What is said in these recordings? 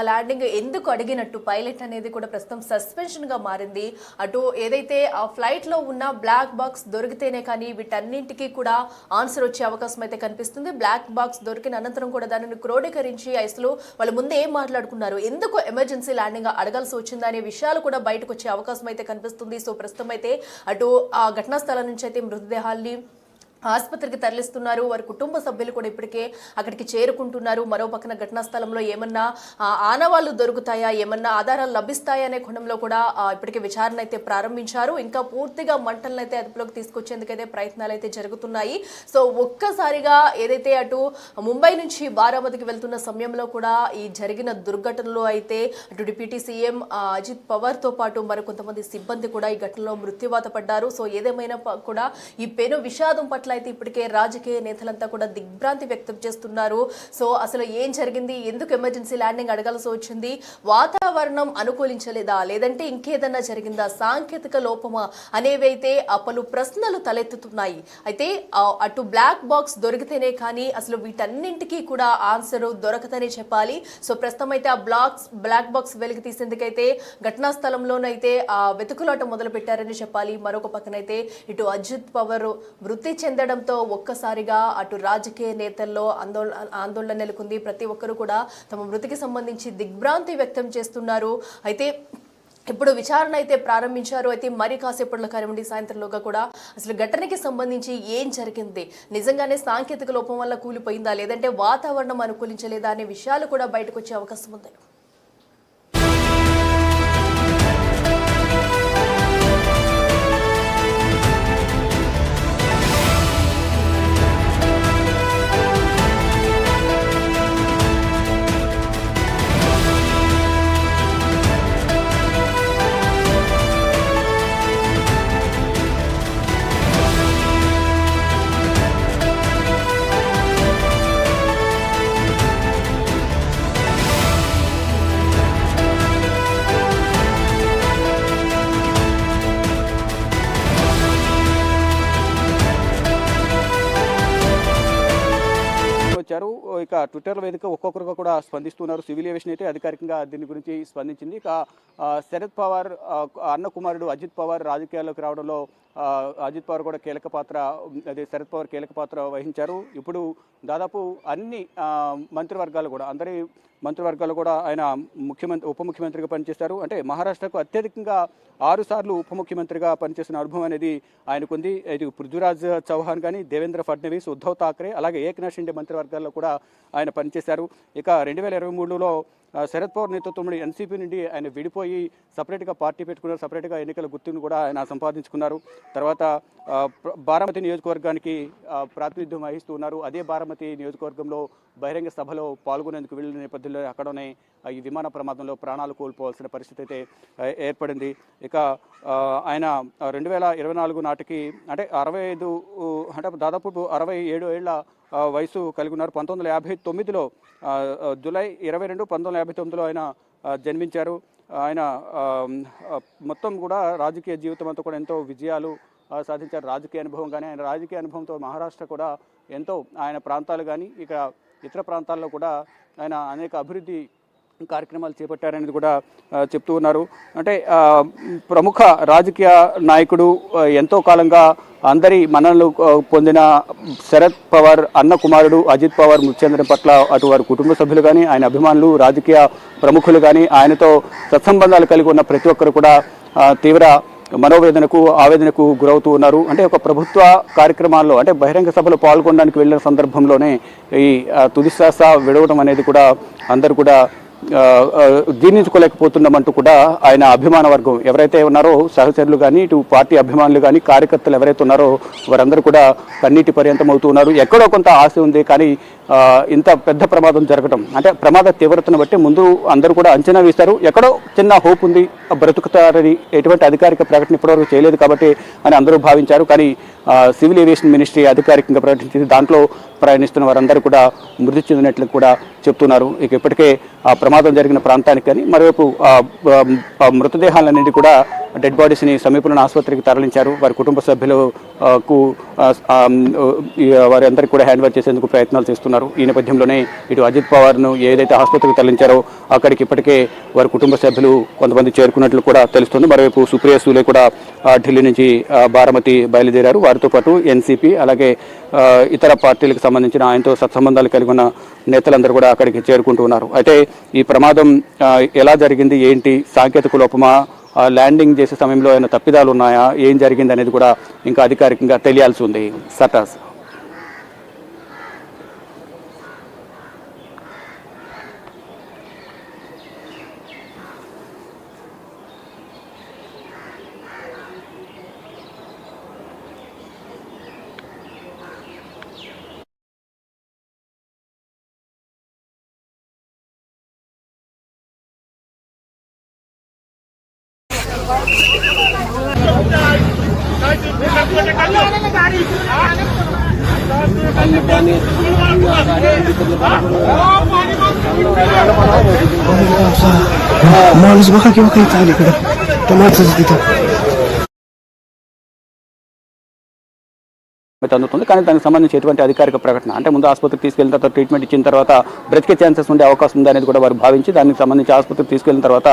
Landing ఎందుకు అడిగినట్టు pilot అనేది కూడా ప్రస్తుతం సస్పెన్షన్ గా మారింది. అటు ఏదైతే ఆ ఫ్లైట్ లో ఉన్న బ్లాక్ బాక్స్ దొరికితేనే కానీ వీటన్నింటికి కూడా ఆన్సర్ వచ్చే అవకాశం అయితే కనిపిస్తుంది. బ్లాక్ బాక్స్ దొరికిన అనంతరం కూడా దానిని క్రోడీకరించి అసలు వాళ్ళ ముందు ఏం మాట్లాడుకున్నారు, ఎందుకు ఎమర్జెన్సీ ల్యాండింగ్ అడగాల్సి వచ్చింది అనే విషయాలు కూడా బయటకు వచ్చే అవకాశం అయితే కనిపిస్తుంది. సో ప్రస్తుతం అయితే అటు ఆ ఘటనా స్థలం నుంచి అయితే మృతదేహాల్ని ఆసుపత్రికి తరలిస్తున్నారు. వారి కుటుంబ సభ్యులు కూడా ఇప్పటికే అక్కడికి చేరుకుంటున్నారు. మరో పక్కన ఘటనా స్థలంలో ఏమన్నా ఆనవాళ్లు దొరుకుతాయా, ఏమన్నా ఆధారాలు లభిస్తాయా అనే కోణంలో కూడా ఇప్పటికే విచారణ అయితే ప్రారంభించారు. ఇంకా పూర్తిగా మంటలను అయితే అదుపులోకి తీసుకొచ్చేందుకైతే ప్రయత్నాలు అయితే జరుగుతున్నాయి. సో ఒక్కసారిగా ఏదైతే అటు ముంబై నుంచి బారామతికి వెళ్తున్న సమయంలో కూడా ఈ జరిగిన దుర్ఘటనలో అయితే అటు డిప్యూటీ సీఎం అజిత్ పవార్ తో పాటు మరికొంతమంది సిబ్బంది కూడా ఈ ఘటనలో మృత్యువాత పడ్డారు. సో ఏదేమైనా కూడా ఈ పెను విషాదం పట్ల అయితే ఇప్పటికే రాజకీయ నేతలంతా కూడా దిగ్భ్రాంతి వ్యక్తం చేస్తున్నారు. సో అసలు ఏం జరిగింది, ఎందుకు ఎమర్జెన్సీ ల్యాండింగ్ అడగాల్సి వచ్చింది, వాతావరణం అనుకూలించలేదా, లేదంటే ఇంకేదన్నా జరిగిందా, సాంకేతిక లోపమా అనేవైతే పలు ప్రశ్నలు తలెత్తుతున్నాయి. అయితే అటు బ్లాక్ బాక్స్ దొరికితేనే కానీ అసలు వీటన్నింటికీ కూడా ఆన్సర్ దొరకతనే చెప్పాలి. సో ప్రస్తుతం అయితే ఆ బ్లాక్ బాక్స్ వెలికి తీసేందుకైతే ఘటనా స్థలంలోనైతే వెతుకులాట మొదలు పెట్టారని చెప్పాలి. మరొక పక్కనైతే ఇటు అజిత్ పవార్ మృతి చెందడంతో ఒక్కసారిగా అటు రాజకీయ నేతల్లో ఆందోళన నెలకొంది. ప్రతి ఒక్కరు కూడా తమ మృతికి సంబంధించి దిగ్భ్రాంతి వ్యక్తం చేస్తున్నారు. అయితే ఇప్పుడు విచారణ అయితే ప్రారంభించారు. అయితే మరి కాసేపట్లో కానివ్వండి సాయంత్రంలోగా కూడా అసలు ఘటనకి సంబంధించి ఏం జరిగింది, నిజంగానే సాంకేతిక లోపం వల్ల కూలిపోయిందా, లేదంటే వాతావరణం అనుకూలించలేదా అనే విషయాలు కూడా బయటకు వచ్చే అవకాశం ఉంది. ఇక ట్విట్టర్ వేదిక ఒక్కొక్కరుగా కూడా స్పందిస్తున్నారు. సివిల్ ఏవియేషన్ అయితే అధికారికంగా దీని గురించి స్పందించింది. ఇక శరద్ పవార్ అన్న కుమారుడు అజిత్ పవార్ రాజకీయాల్లోకి రావడంలో అజిత్ పవార్ కూడా శరద్ పవార్ కీలక పాత్ర వహించారు. ఇప్పుడు దాదాపు అన్ని మంత్రివర్గాలు కూడా మంత్రివర్గాలు కూడా ఆయన ఉప ముఖ్యమంత్రిగా పనిచేశారు. అంటే మహారాష్ట్రకు అత్యధికంగా 6 సార్లు ఉప ముఖ్యమంత్రిగా పనిచేసిన అనుభవం అనేది ఆయనకుంది. ఇది పృథ్వీరాజ్ చౌహాన్ కానీ, దేవేంద్ర ఫడ్నవీస్, ఉద్ధవ్ ఠాక్రే, అలాగే ఏక్నాథ్ షిండే మంత్రివర్గాల్లో కూడా ఆయన పనిచేశారు. ఇక 2023లో శరద్ పవార్ నేతృత్వంలో ఎన్సీపీ నుండి ఆయన విడిపోయి సపరేట్గా పార్టీ పెట్టుకున్నారు. సపరేట్గా ఎన్నికల గుర్తును కూడా ఆయన సంపాదించుకున్నారు. తర్వాత బారామతి నియోజకవర్గానికి ప్రాతినిధ్యం వహిస్తూ ఉన్నారు. అదే బారామతి నియోజకవర్గంలో బహిరంగ సభలో పాల్గొనేందుకు వెళ్ళిన నేపథ్యంలో అక్కడనే ఈ విమాన ప్రమాదంలో ప్రాణాలు కోల్పోవాల్సిన పరిస్థితి అయితే ఏర్పడింది. ఇక ఆయన 2024 నాటికి అంటే 65 అంటే దాదాపు 67 ఏళ్ల వయసు కలిగి ఉన్నారు. 1959లో జూలై 22, 1959లో ఆయన జన్మించారు. ఆయన మొత్తం కూడా రాజకీయ జీవితం అంతా కూడా ఎంతో విజయాలు సాధించారు. రాజకీయ అనుభవం కానీ, ఆయన రాజకీయ అనుభవంతో మహారాష్ట్ర కూడా ఎంతో ఆయన ప్రాంతాలు కానీ ఇక ఇతర ప్రాంతాల్లో కూడా ఆయన అనేక అభివృద్ధి కార్యక్రమాలు చేపట్టారనేది కూడా చెప్తూ ఉన్నారు. అంటే ప్రముఖ రాజకీయ నాయకుడు, ఎంతో కాలంగా అందరి మన్ననలు పొందిన శరద్ పవార్ అన్న కుమారుడు అజిత్ పవార్ మృతి చెందడం పట్ల అటు వారి కుటుంబ సభ్యులు కానీ, ఆయన అభిమానులు, రాజకీయ ప్రముఖులు కానీ, ఆయనతో సత్సంబంధాలు కలిగి ఉన్న ప్రతి ఒక్కరు కూడా తీవ్ర మనోవేదనకు ఆవేదనకు గురవుతూ ఉన్నారు. అంటే ఒక ప్రభుత్వ కార్యక్రమాల్లో అంటే బహిరంగ సభలో పాల్గొనడానికి వెళ్ళిన సందర్భంలోనే ఈ తుది శ్వాస విడవడం అనేది కూడా అందరూ కూడా జీర్ణించుకోలేకపోతున్నామంటూ కూడా ఆయన అభిమాన వర్గం ఎవరైతే ఉన్నారో, సహచరులు కానీ, ఇటు పార్టీ అభిమానులు కానీ, కార్యకర్తలు ఎవరైతే ఉన్నారో వారందరూ కూడా కన్నీటి పర్యంతం అవుతూ ఉన్నారు. ఎక్కడో కొంత ఆశ ఉంది, కానీ ఇంత పెద్ద ప్రమాదం జరగడం అంటే ప్రమాద తీవ్రతను బట్టి ముందు అందరూ కూడా అంచనా వేశారు. ఎక్కడో చిన్న హోప్ ఉంది, బ్రతుకుతారని ఎటువంటి అధికారిక ప్రకటన ఇప్పటివరకు చేయలేదు కాబట్టి అని అందరూ భావించారు. కానీ సివిల్ ఏవియేషన్ మినిస్ట్రీ అధికారికంగా ప్రకటించింది. దాంట్లో ప్రయాణిస్తున్న వారందరూ కూడా మృతి చెందినట్లు కూడా చెప్తున్నారు. ఇక ఇప్పటికే ఆ ప్రమాదం జరిగిన ప్రాంతానికి కానీ, మరోవైపు మృతదేహాలన్నింటి కూడా డెడ్ బాడీస్ని సమీపంలోని ఆసుపత్రికి తరలించారు. వారి కుటుంబ సభ్యులకు వారందరికీ కూడా హ్యాండ్ ఓవర్ చేసేందుకు ప్రయత్నాలు చేస్తున్నారు. ఈ నేపథ్యంలోనే ఇటు అజిత్ పవార్ను ఏదైతే ఆసుపత్రికి తరలించారో అక్కడికి ఇప్పటికే వారి కుటుంబ సభ్యులు కొంతమంది చేరుకున్నట్లు కూడా తెలుస్తుంది. మరోవైపు సుప్రియ సూలే కూడా ఢిల్లీ నుంచి బారామతి బయలుదేరారు. వారితో పాటు ఎన్సీపీ అలాగే ఇతర పార్టీలకు సంబంధించిన ఆయనతో సత్సంబంధాలు కలిగి ఉన్న నేతలందరూ కూడా అక్కడికి చేరుకుంటూ ఉన్నారు. అయితే ఈ ప్రమాదం ఎలా జరిగింది, ఏంటి, సాంకేతిక లోపమా, ల్యాండింగ్ చేసే సమయంలో ఏమైనా తప్పిదాలు ఉన్నాయా, ఏం జరిగింది అనేది కూడా ఇంకా అధికారికంగా తెలియాల్సి ఉంది. సటాస్ माणूस बघा किंवा काही चालू इकडं त्या माणसाचं तिथं అందుతుంది. కానీ దానికి సంబంధించి ఎటువంటి అధికారిక ప్రకటన అంటే ముందు ఆసుపత్రికి తీసుకెళ్లిన తర్వాత ట్రీట్మెంట్ ఇచ్చిన తర్వాత బ్రతికే ఛాన్సెస్ ఉండే అవకాశం ఉంది అనేది కూడా వారు భావించి దానికి సంబంధించి ఆసుపత్రికి తీసుకెళ్లిన తర్వాత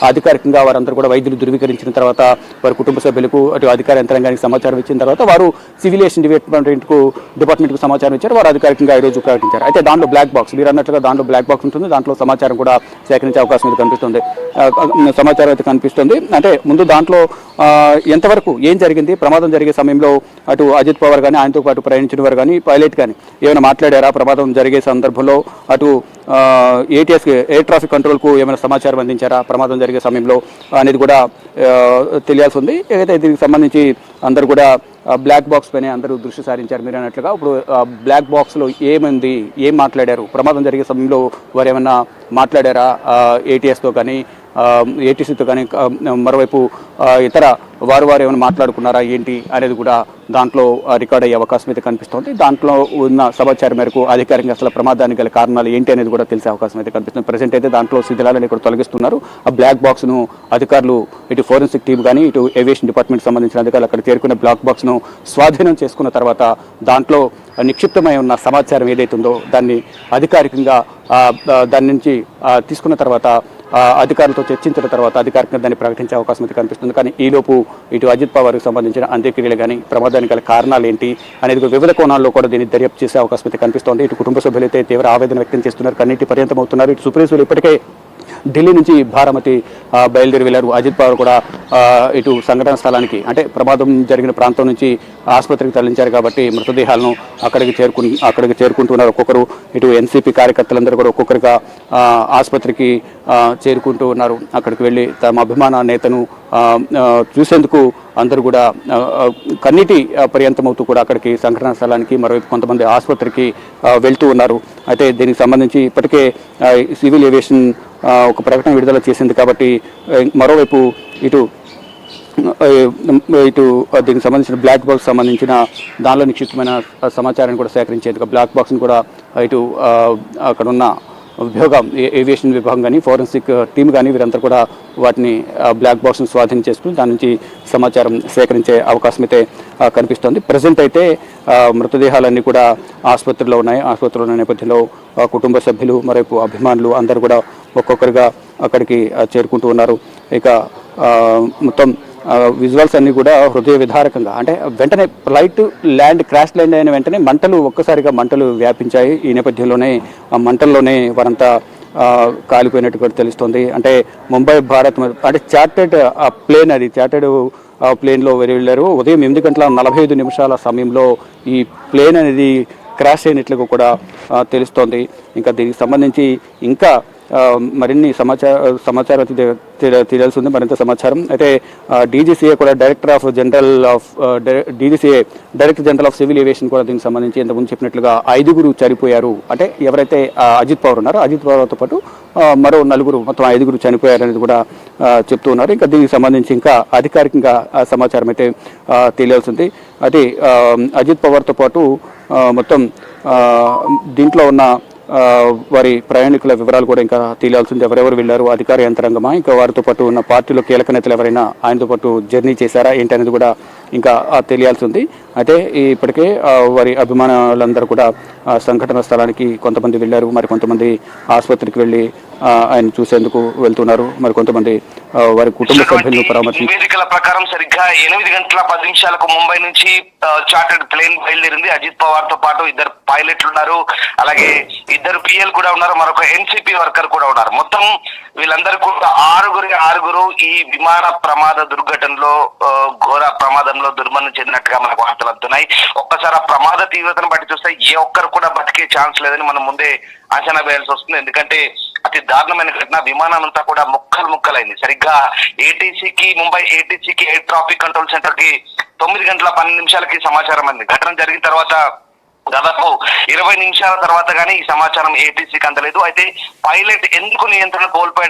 అధికారికంగా వారందరూ కూడా వైద్యులు ధృవీకరించిన తర్వాత వారి కుటుంబ సభ్యులకు అటు అధికార యంత్రాంగానికి సమాచారం ఇచ్చిన తర్వాత వారు సివిలియేషన్ డిపార్ట్మెంట్కు సమాచారం ఇచ్చారు. వారు అధికారికంగా ఈరోజు ప్రకటించారు. అయితే దాంట్లో బ్లాక్ బాక్స్ మీరు అన్నట్లుగా దాంట్లో బ్లాక్ బాక్స్ ఉంటుంది. దాంట్లో సమాచారం కూడా సేకరించే అవకాశం అయితే కనిపిస్తుంది. సమాచారం అయితే కనిపిస్తుంది. అంటే ముందు దాంట్లో ఎంతవరకు ఏం జరిగింది, ప్రమాదం జరిగే సమయంలో అటు అజిత్ పవార్ కానీ ఆయనతో పాటు ప్రయాణించిన వారు కానీ పైలట్ కానీ ఏమైనా మాట్లాడారా, ప్రమాదం జరిగే సందర్భంలో అటు ఏటీఎస్ ఎయిర్ ట్రాఫిక్ కంట్రోల్కు ఏమైనా సమాచారం అందించారా ప్రమాదం జరిగే సమయంలో అనేది కూడా తెలియాల్సి ఉంది. ఏదైతే దీనికి సంబంధించి అందరూ కూడా బ్లాక్ బాక్స్ పైన అందరూ దృష్టి సారించారు మీరు అన్నట్లుగా. ఇప్పుడు బ్లాక్ బాక్స్లో ఏమైంది, ఏం మాట్లాడారు, ప్రమాదం జరిగే సమయంలో వారు ఏమైనా మాట్లాడారా ఏటీఎస్తో కానీ ఏటీసీతో కానీ, మరోవైపు ఇతర వారు ఏమైనా మాట్లాడుకున్నారా ఏంటి అనేది కూడా దాంట్లో రికార్డ్ అయ్యే అవకాశం అయితే కనిపిస్తుంది. దాంట్లో ఉన్న సమాచారం మేరకు అధికారికంగా అసలు ప్రమాదానికి గల కారణాలు ఏంటి అనేది కూడా తెలిసే అవకాశం అయితే కనిపిస్తుంది. ప్రజెంట్ అయితే దాంట్లో శిథిలాలను కూడా తొలగిస్తున్నారు. ఆ బ్లాక్ బాక్స్ను అధికారులు ఇటు ఫోరెన్సిక్ టీం కానీ ఇటు ఏవియేషన్ డిపార్ట్మెంట్ సంబంధించిన అధికారులు అక్కడ చేరుకున్న బ్లాక్ బాక్స్ను స్వాధీనం చేసుకున్న తర్వాత దాంట్లో నిక్షిప్తమై ఉన్న సమాచారం ఏదైతుందో దాన్ని అధికారికంగా దాని నుంచి తీసుకున్న తర్వాత అధికారులతో చర్చించిన తర్వాత అధికారికంగా దాన్ని ప్రకటించే అవకాశం అయితే కనిపిస్తుంది. కానీ ఈలోపు ఇటు అజిత్ పవార్కి సంబంధించిన అంత్యక్రియలు కానీ ప్రమాదానికి గల కారణాలు ఏంటి అనేది వివిధ కోణాల్లో కూడా దీన్ని దర్యాప్తు చేసే అవకాశం అయితే కనిపిస్తోంది. ఇటు కుటుంబ సభ్యులు అయితే తీవ్ర ఆవేదన వ్యక్తం చేస్తున్నారు, కన్నీటి పర్యంతం అవుతున్నారు. ఇటు సుప్రీం కోర్టు ఇప్పటికే ఢిల్లీ నుంచి బారామతి బయలుదేరి వెళ్ళారు. అజిత్ పవార్ కూడా ఇటు సంఘటన స్థలానికి అంటే ప్రమాదం జరిగిన ప్రాంతం నుంచి ఆసుపత్రికి తరలించారు కాబట్టి మృతదేహాలను అక్కడికి చేరుకుంటున్నారు ఒక్కొక్కరు. ఇటు ఎన్సీపీ కార్యకర్తలందరూ కూడా ఒక్కొక్కరిగా ఆసుపత్రికి చేరుకుంటూ ఉన్నారు. అక్కడికి వెళ్ళి తమ అభిమాన నేతను చూసేందుకు అందరూ కూడా కన్నీటి పర్యంతమవుతూ కూడా అక్కడికి సంఘటన స్థలానికి మరోవైపు కొంతమంది ఆసుపత్రికి వెళ్తూ ఉన్నారు. అయితే దీనికి సంబంధించి ఇప్పటికే సివిల్ ఏవియేషన్ ఒక ప్రకటన విడుదల చేసింది కాబట్టి మరోవైపు ఇటు దీనికి సంబంధించిన బ్లాక్ బాక్స్ సంబంధించిన దానిలో నిక్షిప్తమైన సమాచారాన్ని కూడా సేకరించేందుకు బ్లాక్ బాక్స్ని కూడా ఇటు అక్కడ ఉన్న విభాగం ఏవియేషన్ విభాగం కానీ ఫోరెన్సిక్ టీమ్ కానీ వీరంతా కూడా వాటిని బ్లాక్ బాక్స్ను స్వాధీనం చేసుకుని దాని నుంచి సమాచారం సేకరించే అవకాశం అయితే కనిపిస్తోంది. ప్రజెంట్ అయితే మృతదేహాలన్నీ కూడా ఆసుపత్రిలో ఉన్నాయి. ఆసుపత్రిలో ఉన్న నేపథ్యంలో కుటుంబ సభ్యులు మరోవైపు అభిమానులు అందరూ కూడా ఒక్కొక్కరిగా అక్కడికి చేరుకుంటూ ఉన్నారు. ఇక మొత్తం విజువల్స్ అన్నీ కూడా హృదయ విదారకంగా అంటే వెంటనే ఫ్లైట్ క్రాష్ ల్యాండ్ అయిన వెంటనే ఒక్కసారిగా మంటలు వ్యాపించాయి. ఈ నేపథ్యంలోనే ఆ మంటల్లోనే వారంతా కాలిపోయినట్టు కూడా తెలుస్తుంది. అంటే ముంబై భారత్ అంటే చార్టెడ్ ప్లేన్ అది చార్టెడ్ ప్లేన్లో వెళ్ళారు. ఉదయం 8:45 సమయంలో ఈ ప్లేన్ అనేది క్రాష్ అయినట్లుగా కూడా తెలుస్తోంది. ఇంకా దీనికి సంబంధించి ఇంకా మరిన్ని సమాచారం తెలియాల్సి ఉంది, మరింత సమాచారం. అయితే డీజీసీఏ కూడా director general of civil aviation కూడా దీనికి సంబంధించి ఇంతకుముందు చెప్పినట్లుగా 5 చనిపోయారు. అంటే ఎవరైతే అజిత్ పవార్ ఉన్నారో అజిత్ పవార్తో పాటు మరో 4 మొత్తం 5 చనిపోయారు అనేది కూడా చెప్తూ ఉన్నారు. ఇంకా దీనికి సంబంధించి ఇంకా అధికారికంగా సమాచారం అయితే తెలియాల్సి ఉంది. అయితే అజిత్ పవార్తో పాటు మొత్తం దీంట్లో ఉన్న వారి ప్రయాణికుల వివరాలు కూడా ఇంకా తెలియాల్సింది. ఎవరెవరు వెళ్ళారు, అధికార యంత్రాంగమా, ఇంకా వారితో పాటు ఉన్న పార్టీలో కీలక నేతలు ఎవరైనా ఆయనతో పాటు జర్నీ చేశారా ఏంటి అనేది కూడా ఇంకా తెలియాల్సి ఉంది. అయితే ఇప్పటికే వారి అభిమానులందరూ కూడా సంఘటన స్థలానికి కొంతమంది వెళ్ళారు, మరి కొంతమంది ఆసుపత్రికి వెళ్ళి ఆయన చూసేందుకు వెళ్తున్నారు, మరి కొంతమంది వారి కుటుంబ సభ్యులను పరామర్శించారు. నివేదికల ప్రకారం సరిగ్గా 8:10 ముంబై నుంచి చార్టర్డ్ ప్లేన్ బయలుదేరింది. అజిత్ పవార్ తో పాటు 2 పైలట్లు ఉన్నారు, అలాగే 2 పిఎల్ కూడా ఉన్నారు, మరొక ఎన్సిపి వర్కర్ కూడా ఉన్నారు. మొత్తం వీళ్ళందరూ కూడా ఆరుగురు ఈ విమాన ప్రమాద దుర్ఘటనలో ఘోర ప్రమాదంలో దుర్మరణం చెందినట్టుగా మనకు వార్తలు అందుతున్నాయి. ఒక్కసారి ఆ ప్రమాద తీవ్రతను బట్టి చూస్తే ఏ ఒక్కరు కూడా బతికే ఛాన్స్ లేదని మనం ముందే అంచనా వేయాల్సి వస్తుంది. ఎందుకంటే అతి దారుణమైన ఘటన. విమానం అంతా కూడా ముక్కలైంది. సరిగ్గా ముంబై ఏటీసీకి ఎయిర్ ట్రాఫిక్ కంట్రోల్ సెంటర్ కి 9:12 సమాచారం అంది. ఘటన జరిగిన తర్వాత దాదాపు 20 నిమిషాల తర్వాత గానీ ఈ సమాచారం ఏటీసీకి అందలేదు. అయితే పైలట్ ఎందుకు నియంత్రణ కోల్పోయాడు